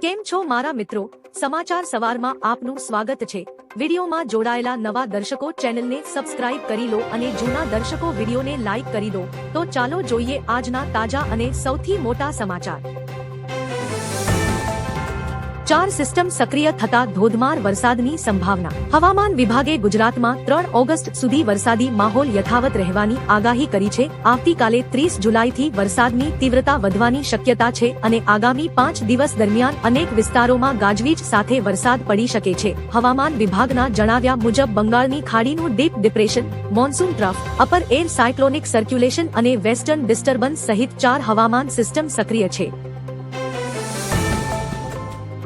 કેમ છો મારા મિત્રો? સમાચાર સવારમાં આપનું સ્વાગત છે। વિડીયોમાં જોડાયેલા નવા દર્શકો ચેનલને સબસ્ક્રાઇબ કરી લો અને જૂના દર્શકો વિડીયોને લાઇક કરી દો। તો ચાલો જોઈએ આજના તાજા અને સૌથી મોટા સમાચાર। 4 સિસ્ટમ સક્રિય થતા ધોધમાર વરસાદની સંભાવના। હવામાન વિભાગે ગુજરાતમાં 3 ઓગસ્ટ સુધી વરસાદી માહોલ યથાવત રહેવાની આગાહી કરી છે। આવતીકાલે 30 જુલાઈથી વરસાદની તીવ્રતા વધવાની શક્યતા છે અને આગામી 5 દિવસ દરમિયાન અનેક વિસ્તારોમાં ગાજવીજ સાથે વરસાદ પડી શકે છે। હવામાન વિભાગના જણાવ્યા મુજબ બંગાળની ખાડીનું deep depression, monsoon trough, upper air cyclonic circulation અને વેસ્ટર્ન ડિસ્ટર્બન્સ સહિત 4 હવામાન સિસ્ટમ સક્રિય છે।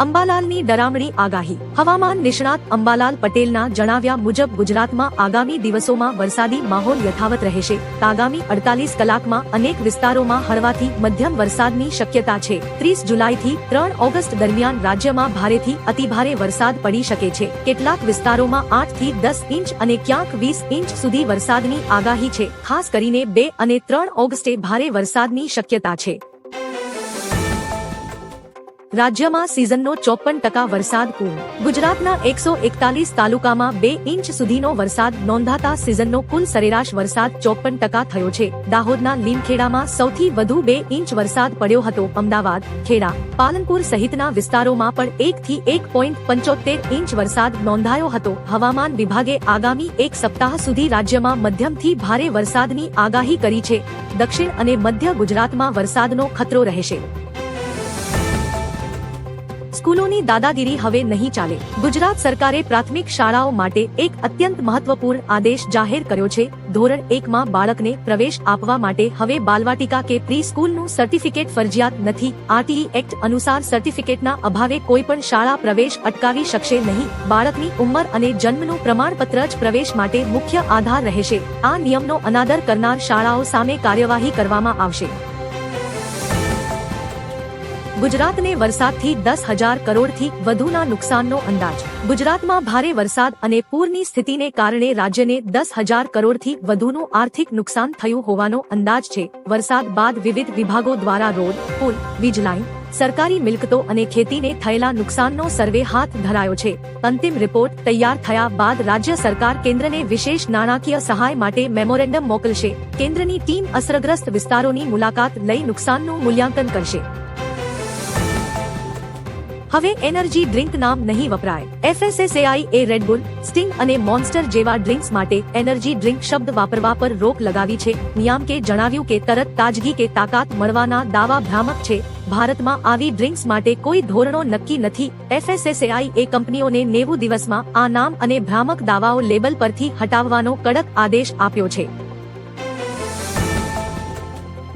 અંબાલાલની ડરામણી આગાહી। હવામાન નિષ્ણાત અંબાલાલ પટેલના જણાવ્યા મુજબ ગુજરાતમાં આગામી દિવસોમાં વરસાદી માહોલ યથાવત રહેશે। આગામી 48 કલાકમાં અનેક વિસ્તારોમાં હળવાથી મધ્યમ વરસાદની શક્યતા છે। 30 જુલાઈથી 3 ઓગસ્ટ દરમિયાન રાજ્યમાં ભારેથી અતિભારે વરસાદ પડી શકે છે। કેટલાક વિસ્તારોમાં 8 થી 10 ઇંચ અને ક્યાંક 20 ઇંચ સુધી વરસાદની આગાહી છે। ખાસ કરીને 2 અને 3 ઓગસ્ટે ભારે વરસાદની શક્યતા છે। રાજ્યમાં સિઝનનો 54% વરસાદ પૂર્ણ। ગુજરાતના 141 તાલુકામાં 2 ઇંચ સુધીનો વરસાદ નોંધાતા સિઝનનો કુલ સરેરાશ વરસાદ 54% થયો છે। દાહોદના લીમખેડામાં સૌથી વધુ 2 ઇંચ વરસાદ પડ્યો હતો। અમદાવાદ, ખેડા, પાલનપુર સહિતના વિસ્તારોમાં પણ 1 થી 1.75 ઇંચ વરસાદ નોંધાયો હતો। હવામાન વિભાગે આગામી 1 સપ્તાહ સુધી રાજ્યમાં મધ્યમથી ભારે વરસાદની આગાહી કરી છે। દક્ષિણ અને મધ્ય ગુજરાતમાં વરસાદનો ખતરો રહેશે। સ્કૂલોની દાદાગીરી હવે નહીં ચાલે। ગુજરાત સરકારે પ્રાથમિક શાળાઓ માટે એક અત્યંત મહત્વપૂર્ણ આદેશ જાહેર કર્યો છે। ધોરણ 1માં બાળકને પ્રવેશ આપવા માટે હવે બાલવાટિકા કે પ્રી સ્કૂલનું સર્ટિફિકેટ ફરજિયાત નથી। આરટીઈ એક્ટ અનુસાર સર્ટિફિકેટના અભાવે કોઈપણ શાળા પ્રવેશ અટકાવી શકશે નહીં। બાળકની ઉંમર અને જન્મનું પ્રમાણપત્ર જ પ્રવેશ માટે મુખ્ય આધાર રહેશે। આ નિયમનો અનાદર કરનાર શાળાઓ સામે કાર્યવાહી કરવામાં આવશે। ગુજરાતને વરસાદથી 10,000 કરોડથી વધુના નુકસાનનો અંદાજ। ગુજરાતમાં ભારે વરસાદ અને પૂરની સ્થિતિને કારણે રાજ્યને 10,000 કરોડથી વધુનું આર્થિક નુકસાન થયું હોવાનો અંદાજ છે। વરસાદ બાદ વિવિધ વિભાગો દ્વારા રોડ, પુલ, વીજ લાઇન, સરકારી મિલકતો અને ખેતીને થયેલા નુકસાનનો સર્વે હાથ ધરાયો છે। અંતિમ રિપોર્ટ તૈયાર થયા બાદ રાજ્ય સરકાર કેન્દ્રને વિશેષ નાણાકીય સહાય માટે મેમોરેન્ડમ મોકલશે। કેન્દ્રની ટીમ અસરગ્રસ્ત વિસ્તારોની મુલાકાત લઈ નુકસાનનું મૂલ્યાંકન કરશે। હવે એનર્જી ડ્રિંક નામ નહીં વપરાય। FSSAI એ રેડબુલ, સ્ટિંગ અને મોન્સ્ટર જેવા ડ્રિંક્સ માટે એનર્જી ડ્રિંક શબ્દ વાપરવા પર રોક લગાવી છે। નિયામકે જણાવ્યું કે તરત તાજગી કે તાકાત મળવાના દાવા ભ્રામક છે। ભારતમાં આવી ડ્રિંક્સ માટે કોઈ ધોરણો નક્કી નથી। FSSAI એ કંપનીઓને 90 દિવસમાં આ નામ અને ભ્રામક દાવાઓ લેબલ પરથી હટાવવાનો કડક આદેશ આપ્યો છે।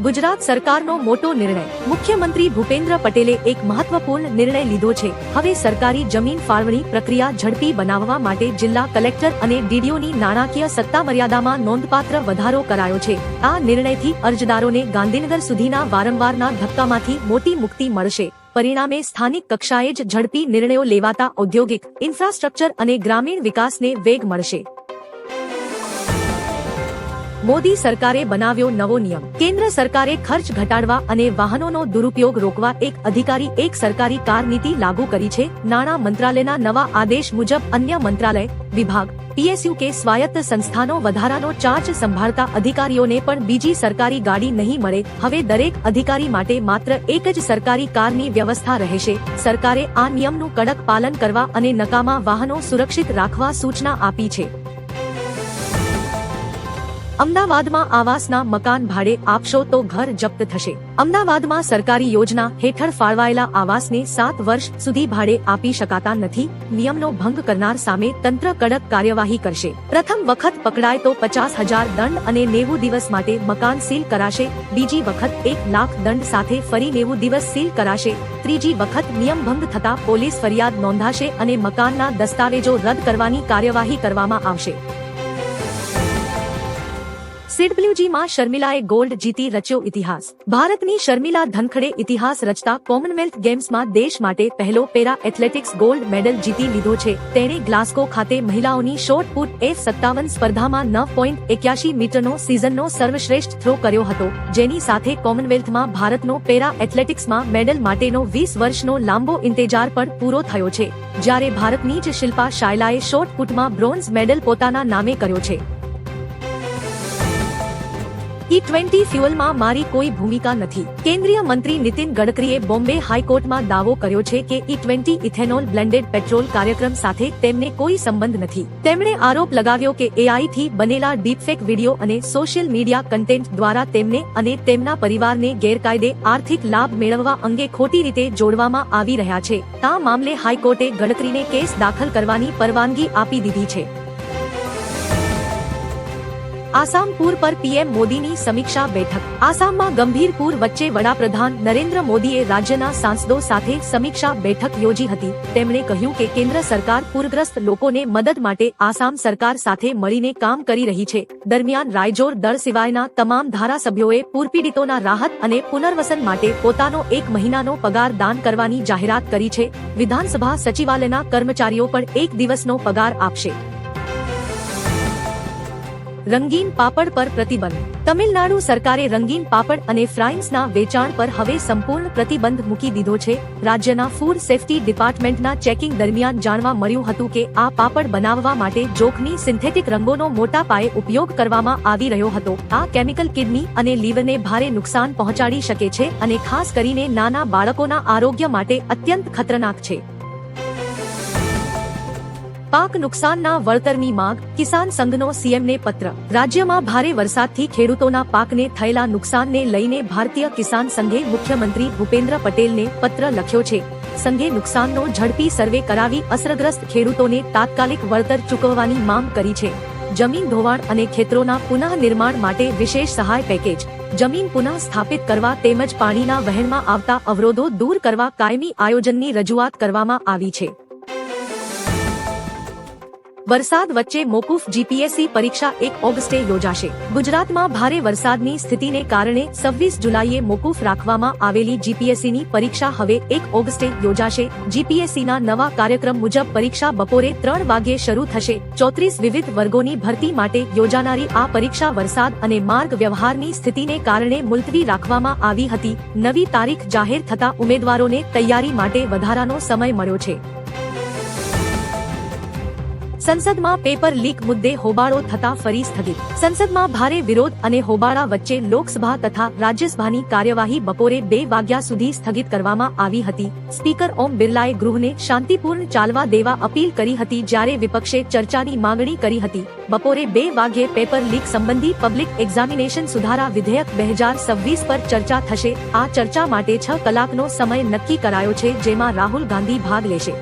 ગુજરાત સરકારનો મોટો નિર્ણય। મુખ્યમંત્રી ભૂપેન્દ્ર પટેલે એક મહત્વપૂર્ણ નિર્ણય લીધો છે। હવે સરકારી જમીન ફાળવણી પ્રક્રિયા ઝડપી બનાવવા માટે જિલ્લા કલેક્ટર અને ડીડીઓની નાણાકીય સત્તા મર્યાદામાં નોંધપાત્ર વધારો કરાયો છે। આ નિર્ણયથી અરજદારોને ગાંધીનગર સુધીના વારંવારના ધક્કામાંથી મોટી મુક્તિ મળશે। પરિણામે સ્થાનિક કક્ષાએ જ ઝડપી નિર્ણયો લેવાતા ઔદ્યોગિક, ઇન્ફ્રાસ્ટ્રક્ચર અને ગ્રામીણ વિકાસને વેગ મળશે। મોદી સરકારે બનાવ્યો નવો નિયમ। કેન્દ્ર સરકારે ખર્ચ ઘટાડવા અને વાહનોનો દુરુપયોગ રોકવા એક અધિકારી એક સરકારી કાર નીતિ લાગુ કરી છે। નાણાં મંત્રાલયના નવા આદેશ મુજબ અન્ય મંત્રાલય, વિભાગ, PSU કે સ્વાયત્ત સંસ્થાનો વધારાનો ચાર્જ સંભાળતા અધિકારીઓને પણ બીજી સરકારી ગાડી નહીં મળે। હવે દરેક અધિકારી માટે માત્ર એક જ સરકારી કારની વ્યવસ્થા રહેશે। સરકારે આ નિયમનું કડક પાલન કરવા અને નકામા વાહનો સુરક્ષિત રાખવા સૂચના આપી છે। અમદાવાદમાં આવાસના મકાન ભાડે આપશો તો ઘર જપ્ત થશે। અમદાવાદમાં સરકારી યોજના હેઠળ ફાળવાયેલા આવાસને 7 વર્ષ સુધી ભાડે આપી શકાતા નથી। નિયમનો ભંગ કરનાર સામે તંત્ર કડક કાર્યવાહી કરશે। પ્રથમ વખત પકડાય તો 50,000 દંડ અને 90 દિવસ માટે મકાન સીલ કરાશે। બીજી વખત 1 લાખ દંડ સાથે ફરી 90 દિવસ સીલ કરાશે। ત્રીજી વખત નિયમ ભંગ થતા પોલીસ ફરિયાદ નોંધાશે અને મકાનના દસ્તાવેજો રદ કરવાની કાર્યવાહી કરવામાં આવશે। સીડબ્લ્યુજીમાં શર્મિલાએ ગોલ્ડ જીતી રચ્યો ઇતિહાસ। ભારતની શર્મિલા ધનખડે ઇતિહાસ રચતા કોમનવેલ્થ ગેમ્સમાં દેશ માટે પહેલો પેરા એથ્લેટિક્સ ગોલ્ડ મેડલ જીતી લીધો છે। તેણે ગ્લાસ્ગો ખાતે મહિલાઓની શોર્ટ પુટ F57 સ્પર્ધામાં 9.81 મીટરનો સિઝનનો સર્વશ્રેષ્ઠ થ્રો કર્યો હતો, જેની સાથે કોમનવેલ્થમાં ભારતનો પેરા એથ્લેટિક્સમાં મેડલ માટેનો 20 વર્ષનો લાંબો ઇંતેજાર પણ પૂરો થયો છે, જ્યારે ભારતની જ શિલ્પા શાયલાએ શોર્ટ પુટમાં બ્રોન્ઝ મેડલ પોતાના નામે કર્યો છે। E20 ફ્યુઅલમાં મારી કોઈ ભૂમિકા નથી। કેન્દ્રીય મંત્રી નીતિન ગડકરીએ બોમ્બે હાઈકોર્ટમાં દાવો કર્યો છે કે E20 ઇથેનોલ બ્લેન્ડેડ પેટ્રોલ કાર્યક્રમ સાથે તેમને કોઈ સંબંધ નથી। તેમણે આરોપ લગાવ્યો કે AI થી બનેલા ડીપફેક વિડિયો અને સોશિયલ મીડિયા કન્ટેન્ટ દ્વારા તેમને અને તેમના પરિવારને ગેરકાયદે આર્થિક લાભ મેળવવા અંગે ખોટી રીતે જોડવામાં આવી રહ્યા છે। આ મામલે હાઈકોર્ટે ગડકરીને કેસ દાખલ કરવાની પરવાનગી આપી દીધી છે। આસામ પૂર પર પીએમ મોદીની સમીક્ષા બેઠક। આસામમાં ગંભીર પૂર વચ્ચે વડાપ્રધાન નરેન્દ્ર મોદીએ રાજ્યના સાંસદો સાથે સમીક્ષા બેઠક યોજી હતી। તેમણે કહ્યું કે કેન્દ્ર સરકાર પૂરગ્રસ્ત લોકોને મદદ માટે આસામ સરકાર સાથે મળીને કામ કરી રહી છે। દરમિયાન રાયજોર દળ સિવાયના તમામ ધારાસભ્યોએ પૂરપીડિતોના રાહત અને પુનર્વસન માટે પોતાનો 1 મહિનાનો પગાર દાન કરવાની જાહેરાત કરી છે। વિધાનસભા સચિવાલયના કર્મચારીઓ પણ 1 દિવસનો પગાર આપશે। રંગીન પાપડ પર પ્રતિબંધ। તમિલનાડુ સરકારે રંગીન પાપડ અને ફ્રાઈંગ્સના વેચાણ પર હવે સંપૂર્ણ પ્રતિબંધ મૂકી દીધો છે। રાજ્યના ફૂડ સેફ્ટી ડિપાર્ટમેન્ટના ચેકિંગ દરમિયાન જાણવા મળ્યું હતું કે આ પાપડ બનાવવા માટે જોખમી સિન્થેટિક રંગોનો મોટા પાયે ઉપયોગ કરવામાં આવી રહ્યો હતો। આ કેમિકલ કિડની અને લીવરને ભારે નુકસાન પહોંચાડી શકે છે અને ખાસ કરીને નાના બાળકોના આરોગ્ય માટે અત્યંત ખતરનાક છે। પાક નુકસાનના વળતરની માંગ, કિસાન સંઘનો સીએમને પત્ર। રાજ્યમાં ભારે વરસાદથી ખેડૂતોના પાકને થયેલા નુકસાનને લઈને ભારતીય કિસાન સંઘે મુખ્યમંત્રી ભૂપેન્દ્ર પટેલને પત્ર લખ્યો છે। સંઘે નુકસાનનો ઝડપી સર્વે કરાવી અસરગ્રસ્ત ખેડૂતોને તાત્કાલિક વળતર ચૂકવવાની માંગ કરી છે। જમીન ધોવાણ અને ખેતરોના પુનઃનિર્માણ માટે વિશેષ સહાય પેકેજ, જમીન પુનઃ સ્થાપિત કરવા તેમજ પાણીના વહેણમાં આવતા અવરોધો દૂર કરવા કાયમી આયોજનની રજૂઆત કરવામાં આવી છે। વરસાદ વચ્ચે મોકૂફ જીપીએસસી પરીક્ષા 1 ઓગસ્ટે યોજાશે। ગુજરાતમાં ભારે વરસાદની સ્થિતિને કારણે 26 જુલાઈએ મોકૂફ રાખવામાં આવેલી જીપીએસસીની પરીક્ષા હવે 1 ઓગસ્ટે યોજાશે। જીપીએસસીના નવા કાર્યક્રમ મુજબ પરીક્ષા બપોરે 3 વાગ્યે શરૂ થશે। 34 વિવિધ વર્ગોની ભરતી માટે યોજાનારી આ પરીક્ષા વરસાદ અને માર્ગ વ્યવહારની સ્થિતિને કારણે મુલતવી રાખવામાં આવી હતી। નવી તારીખ જાહેર થતા ઉમેદવારોને તૈયારી માટે વધારાનો સમય મળ્યો છે। સંસદમાં પેપર લીક મુદ્દે હોબાળો થતા ફરી સ્થગિત। સંસદમાં ભારે વિરોધ અને હોબાળા વચ્ચે લોકસભા તથા રાજ્યસભાની કાર્યવાહી બપોરે 2 વાગ્યા સુધી સ્થગિત કરવામાં આવી હતી। સ્પીકર ઓમ બિરલાએ ગૃહને શાંતિપૂર્ણ ચાલવા દેવા અપીલ કરી હતી, જ્યારે વિપક્ષે ચર્ચાની માંગણી કરી હતી। બપોરે 2 વાગ્યે પેપર લીક સંબંધી પબ્લિક એક્ઝામિનેશન સુધારા વિધેયક 2026 પર ચર્ચા થશે। આ ચર્ચા માટે 6 કલાકનો સમય નક્કી કરાયો છે, જેમાં રાહુલ ગાંધી ભાગ લેશે।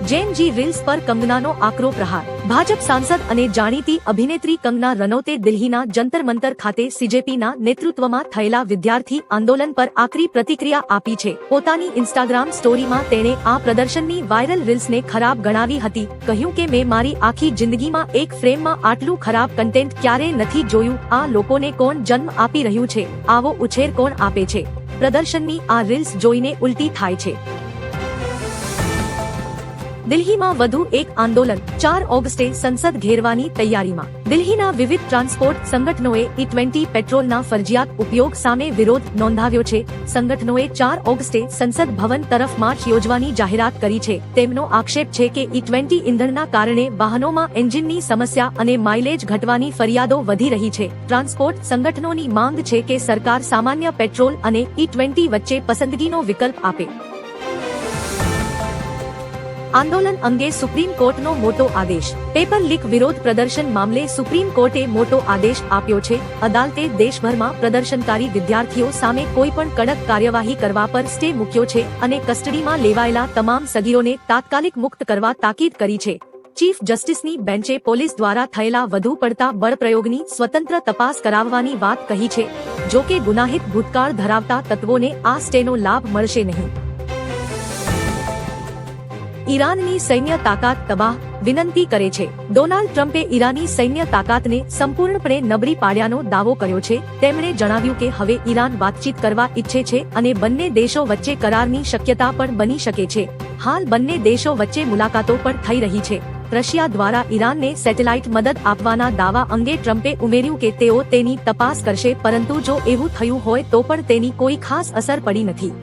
જેન જી રીલ્સ પર કંગનાનો આકરો પ્રહાર। ભાજપ સાંસદ અને જાણીતી અભિનેત્રી કંગના રનૌતે દિલ્હીના જંતર મંતર ખાતે સીજેપીના નેતૃત્વમાં થયેલા વિદ્યાર્થી આંદોલન પર આકરી પ્રતિક્રિયા આપી છે। પોતાની ઇન્સ્ટાગ્રામ સ્ટોરીમાં તેણે આ પ્રદર્શનની વાયરલ રીલ્સને ખરાબ ગણાવી હતી। કહ્યું કે મેં મારી આખી જિંદગીમાં એક ફ્રેમમાં આટલું ખરાબ કન્ટેન્ટ ક્યારેય નથી જોયું। આ લોકોને કોણ જન્મ આપી રહ્યું છે? આવો ઉછેર કોણ આપે છે? પ્રદર્શનની આ રીલ્સ જોઈને ઉલટી થાય છે। દિલ્હીમાં વધુ એક આંદોલન, 4 ઓગસ્ટે સંસદ ઘેરવાની તૈયારીમાં। દિલ્હીના વિવિધ ટ્રાન્સપોર્ટ સંગઠનોએ E20 પેટ્રોલના ફરજિયાત ઉપયોગ સામે વિરોધ નોંધાવ્યો છે। સંગઠનોએ 4 ઓગસ્ટે સંસદ ભવન તરફ માર્ચ યોજવાની જાહેરાત કરી છે। તેમનો આક્ષેપ છે કે E20 ઇંધણના કારણે વાહનોમાં એન્જિનની સમસ્યા અને માઇલેજ ઘટવાની ફરિયાદો વધી રહી છે। ટ્રાન્સપોર્ટ સંગઠનોની માંગ છે કે સરકાર સામાન્ય પેટ્રોલ અને E20 વચ્ચે પસંદગીનો વિકલ્પ આપે। આંદોલન અંગે સુપ્રીમ કોર્ટનો મોટો આદેશ। પેપર લીક વિરોધ પ્રદર્શન મામલે સુપ્રીમ કોર્ટે મોટો આદેશ આપ્યો છે। અદાલતે દેશભરમાં પ્રદર્શનકારી વિદ્યાર્થીઓ સામે કોઈપણ કડક કાર્યવાહી કરવા પર સ્ટે મૂક્યો છે અને કસ્ટડીમાં લેવાયેલા તમામ સગીરોને તાત્કાલિક મુક્ત કરવા તાકીદ કરી છે। ચીફ જસ્ટિસની બેન્ચે પોલીસ દ્વારા થયેલા વધુ પડતા બળપ્રયોગની સ્વતંત્ર તપાસ કરાવવાની વાત કહી છે। જો કે ગુનાહિત ભૂતકાળ ધરાવતા તત્વોને આ સ્ટેનો લાભ મળશે નહીં। ઈરાનની સૈન્ય તાકાત તબાહ। વિનંતી કરે છે. ડોનાલ્ડ ટ્રમ્પે ઈરાની સૈન્ય તાકાતને સંપૂર્ણપણે નબળી પાડ્યાનો દાવો કર્યો છે. તેમણે જણાવ્યું કે હવે ઈરાન વાતચીત કરવા ઈચ્છે છે અને બંને દેશો વચ્ચે કરારની શક્યતા પણ બની શકે છે. હાલ બંને દેશો વચ્ચે મુલાકાતો પણ થઈ રહી છે. રશિયા દ્વારા ઈરાનને સેટેલાઇટ મદદ આપવાના દાવા અંગે ટ્રમ્પે ઉમેર્યું કે તેઓ તેની તપાસ કરશે, પરંતુ જો એવું થયું હોય તો પણ તેની કોઈ ખાસ અસર પડી નથી.